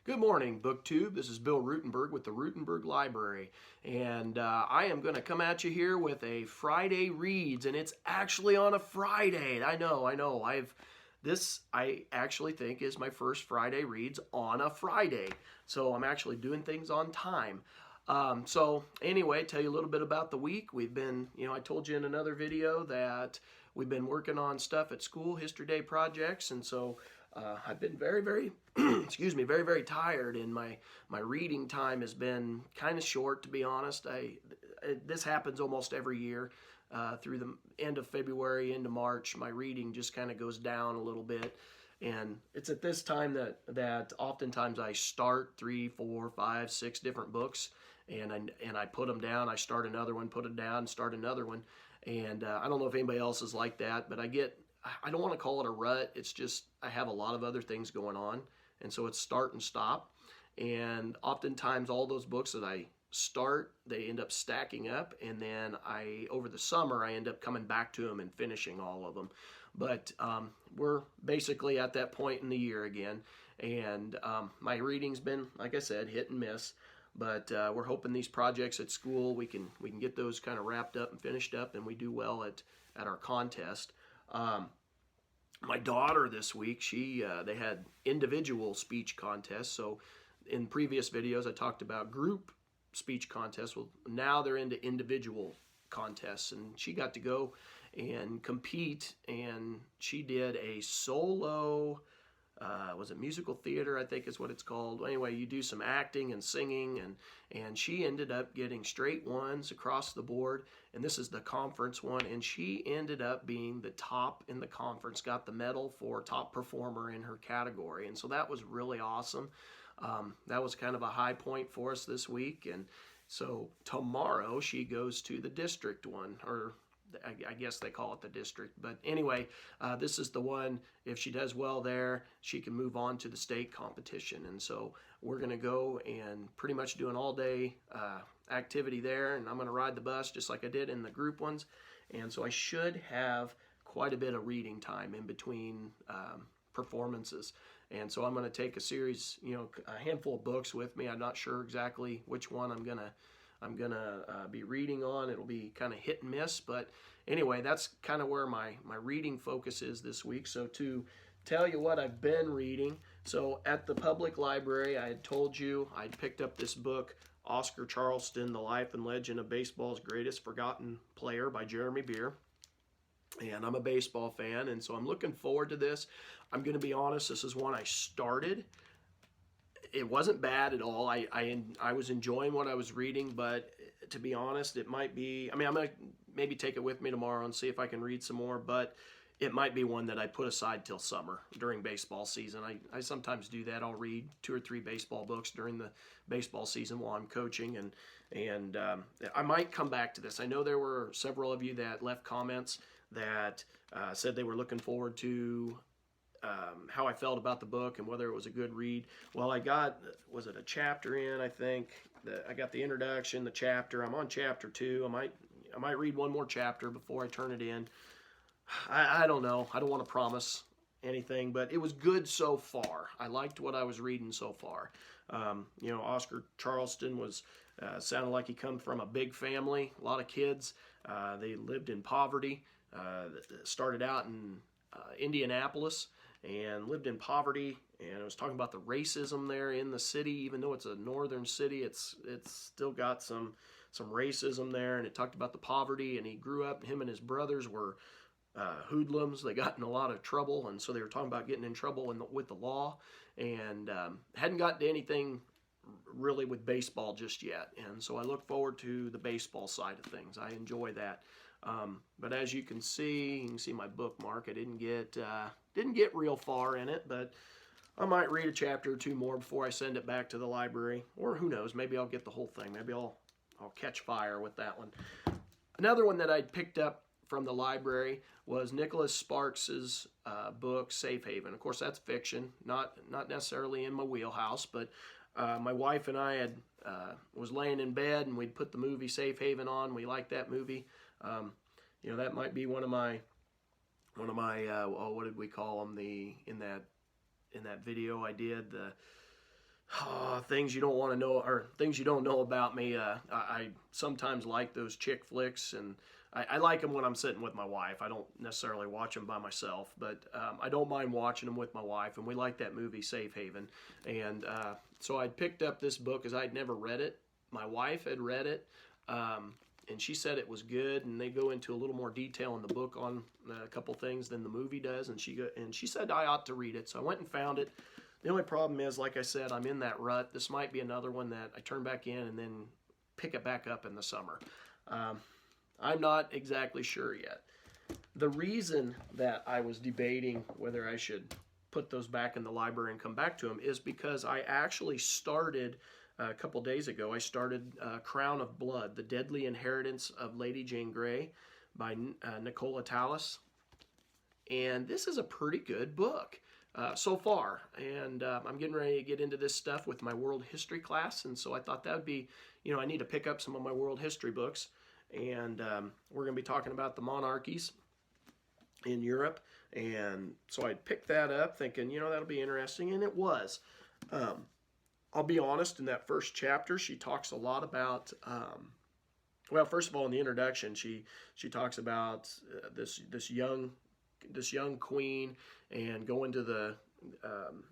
Good morning, BookTube. This is Bill Ruttenberg with the Ruttenberg Library, and I am going to come at you here with a Friday Reads, and it's actually on a Friday. I know. I actually think is my first Friday Reads on a Friday, so I'm actually doing things on time. So anyway, tell you a little bit about the week. We've been, I told you in another video that we've been working on stuff at school, History Day projects, and so I've been very, excuse me, very tired, and my reading time has been kind of short, to be honest. This happens almost every year. Through the end of February into March, my reading just kind of goes down a little bit. And it's at this time that oftentimes I start 3, 4, 5, 6 different books, and I put them down. I start another one, put it down, start another one. And I don't know if anybody else is like that, but I don't want to call it a rut. It's just I have a lot of other things going on, and so it's start and stop. And oftentimes all those books that I start, they end up stacking up, and then over the summer I end up coming back to them and finishing all of them. But we're basically at that point in the year again, and my reading's been, like I said, hit and miss. But we're hoping these projects at school, we can get those kind of wrapped up and finished up, and we do well at our contest. My daughter this week, they had individual speech contests. So in previous videos I talked about group speech contests. Well, now they're into individual contests, and she got to go and compete, and she did a solo, was it musical theater, I think is what it's called. Anyway, you do some acting and singing, and she ended up getting straight ones across the board, and this is the conference one, and she ended up being the top in the conference, got the medal for top performer in her category, and so that was really awesome. That was kind of a high point for us this week, and so tomorrow she goes to the district one, or I guess they call it the district. But anyway, this is the one, if she does well there, she can move on to the state competition. And so we're going to go and pretty much do an all-day activity there, and I'm going to ride the bus just like I did in the group ones. And so I should have quite a bit of reading time in between performances. And so I'm going to take a series, a handful of books with me. I'm not sure exactly which one I'm gonna be reading on. It'll be kind of hit and miss, but anyway, that's kind of where my reading focus is this week. So to tell you what I've been reading, so at the public library, I had told you I'd picked up this book, Oscar Charleston, The Life and Legend of Baseball's Greatest Forgotten Player by Jeremy Beer. And I'm a baseball fan, and so I'm looking forward to this. I'm going to be honest, this is one I started. It wasn't bad at all. I was enjoying what I was reading, but to be honest, it might be, I'm going to maybe take it with me tomorrow and see if I can read some more, but it might be one that I put aside till summer during baseball season. I sometimes do that. I'll read 2 or 3 baseball books during the baseball season while I'm coaching, and I might come back to this. I know there were several of you that left comments that said they were looking forward to how I felt about the book and whether it was a good read. Well, I got, was it a chapter in, I think. I got the introduction, the chapter. I'm on chapter 2. I might read one more chapter before I turn it in. I don't know. I don't want to promise anything, but it was good so far. I liked what I was reading so far. Oscar Charleston sounded like he come from a big family, a lot of kids. They lived in poverty. Started out in Indianapolis and lived in poverty, and it was talking about the racism there in the city. Even though it's a northern city, it's still got some racism there, and it talked about the poverty. And he grew up, him and his brothers were hoodlums. They got in a lot of trouble, and so they were talking about getting in trouble with the law, and hadn't gotten to anything really with baseball just yet. And so I look forward to the baseball side of things. I enjoy that. But as you can see my bookmark. I didn't get real far in it, but I might read a chapter or 2 more before I send it back to the library, or who knows, maybe I'll get the whole thing. Maybe I'll catch fire with that one. Another one that I picked up from the library was Nicholas Sparks's book, Safe Haven. Of course, that's fiction, not necessarily in my wheelhouse, but my wife and I was laying in bed, and we'd put the movie Safe Haven on. We liked that movie. That might be one of my what did we call them, in that video I did, things you don't want to know, or things you don't know about me. I sometimes like those chick flicks, and I like them when I'm sitting with my wife. I don't necessarily watch them by myself, but I don't mind watching them with my wife, and we like that movie Safe Haven. And so I picked up this book because I'd never read it. My wife had read it, and she said it was good, and they go into a little more detail in the book on a couple things than the movie does, and she said I ought to read it, so I went and found it. The only problem is, like I said, I'm in that rut. This might be another one that I turn back in and then pick it back up in the summer. I'm not exactly sure yet. The reason that I was debating whether I should put those back in the library and come back to them is because I actually started a couple days ago. I started Crown of Blood, The Deadly Inheritance of Lady Jane Grey by Nicola Tallis. And this is a pretty good book. So far, and I'm getting ready to get into this stuff with my world history class, and so I thought that would be, I need to pick up some of my world history books, and we're going to be talking about the monarchies in Europe, and so I picked that up thinking, that'll be interesting, and it was. I'll be honest, in that first chapter, she talks a lot about, well, first of all, in the introduction, she talks about this young queen and going to the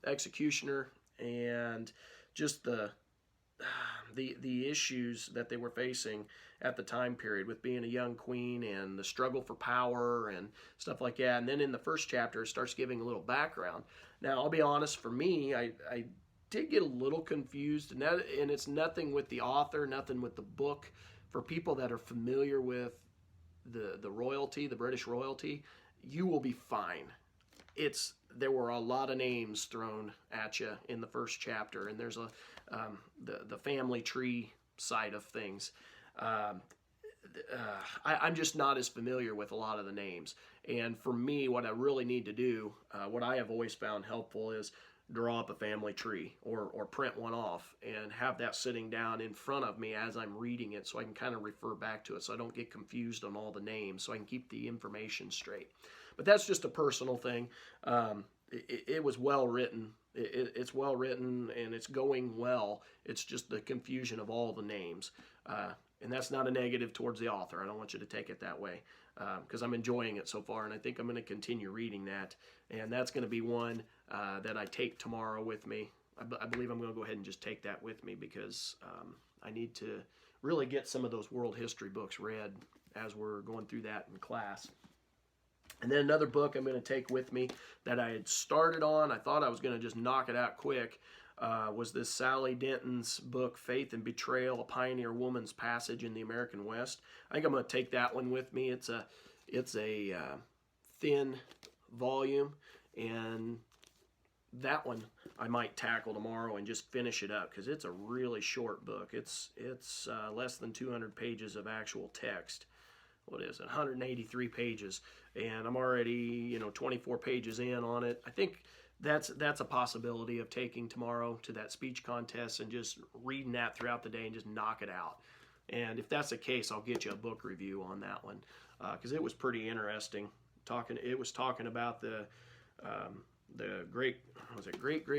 executioner, and just the issues that they were facing at the time period with being a young queen and the struggle for power and stuff like that. And then in the first chapter, it starts giving a little background. Now, I'll be honest, for me, I did get a little confused, and it's nothing with the author, nothing with the book. For people that are familiar with the royalty, the British royalty, you will be fine. There were a lot of names thrown at you in the first chapter, and there's the family tree side of things. I'm just not as familiar with a lot of the names, and for me, what I really need to do, what I have always found helpful, is draw up a family tree or print one off and have that sitting down in front of me as I'm reading it, so I can kind of refer back to it, so I don't get confused on all the names, so I can keep the information straight. But that's just a personal thing. It was well written. It's well written, and it's going well. It's just the confusion of all the names. And that's not a negative towards the author. I don't want you to take it that way, because I'm enjoying it so far, and I think I'm going to continue reading that. And that's going to be one that I take tomorrow with me. I believe I'm going to go ahead and just take that with me, because I need to really get some of those world history books read as we're going through that in class. And then another book I'm going to take with me that I had started on, I thought I was going to just knock it out quick, was this Sally Denton's book, Faith and Betrayal, A Pioneer Woman's Passage in the American West. I think I'm going to take that one with me. It's a thin volume, and that one I might tackle tomorrow and just finish it up, because it's a really short book. It's less than 200 pages of actual text. What is it? 183 pages, and I'm already 24 pages in on it. I think that's a possibility of taking tomorrow to that speech contest and just reading that throughout the day and just knock it out. And if that's the case, I'll get you a book review on that one, because it was pretty interesting. It was talking about the great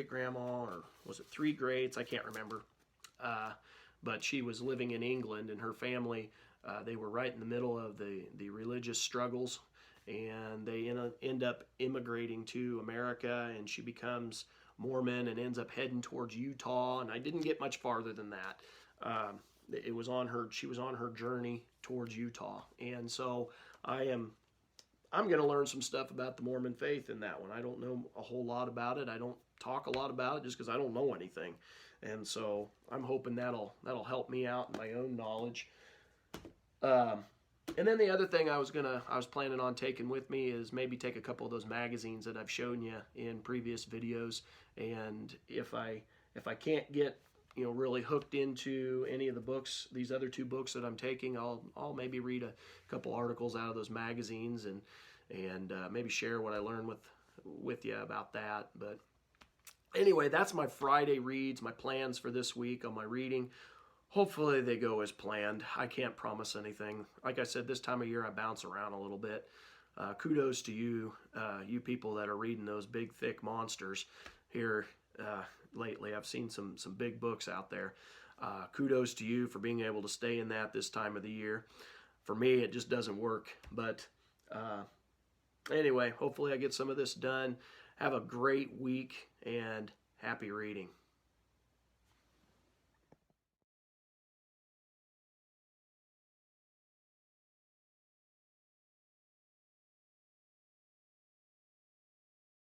grandma, or was it three greats? I can't remember. But she was living in England, and her family, they were right in the middle of the religious struggles, and they end up immigrating to America, and she becomes Mormon and ends up heading towards Utah. And I didn't get much farther than that. She was on her journey towards Utah, and so I'm going to learn some stuff about the Mormon faith in that one. I don't know a whole lot about it. I don't talk a lot about it just because I don't know anything, and so I'm hoping that'll help me out in my own knowledge. And then the other thing I was planning on taking with me is maybe take a couple of those magazines that I've shown you in previous videos, and if I can't get really hooked into any of the books, these other two books that I'm taking, I'll maybe read a couple articles out of those magazines and maybe share what I learned with you about that. But anyway, that's my Friday reads, my plans for this week on my reading. Hopefully they go as planned. I can't promise anything. Like I said, this time of year I bounce around a little bit. Kudos to you, you people that are reading those big, thick monsters here lately. I've seen some big books out there. Kudos to you for being able to stay in that this time of the year. For me, it just doesn't work. But anyway, hopefully I get some of this done. Have a great week and happy reading.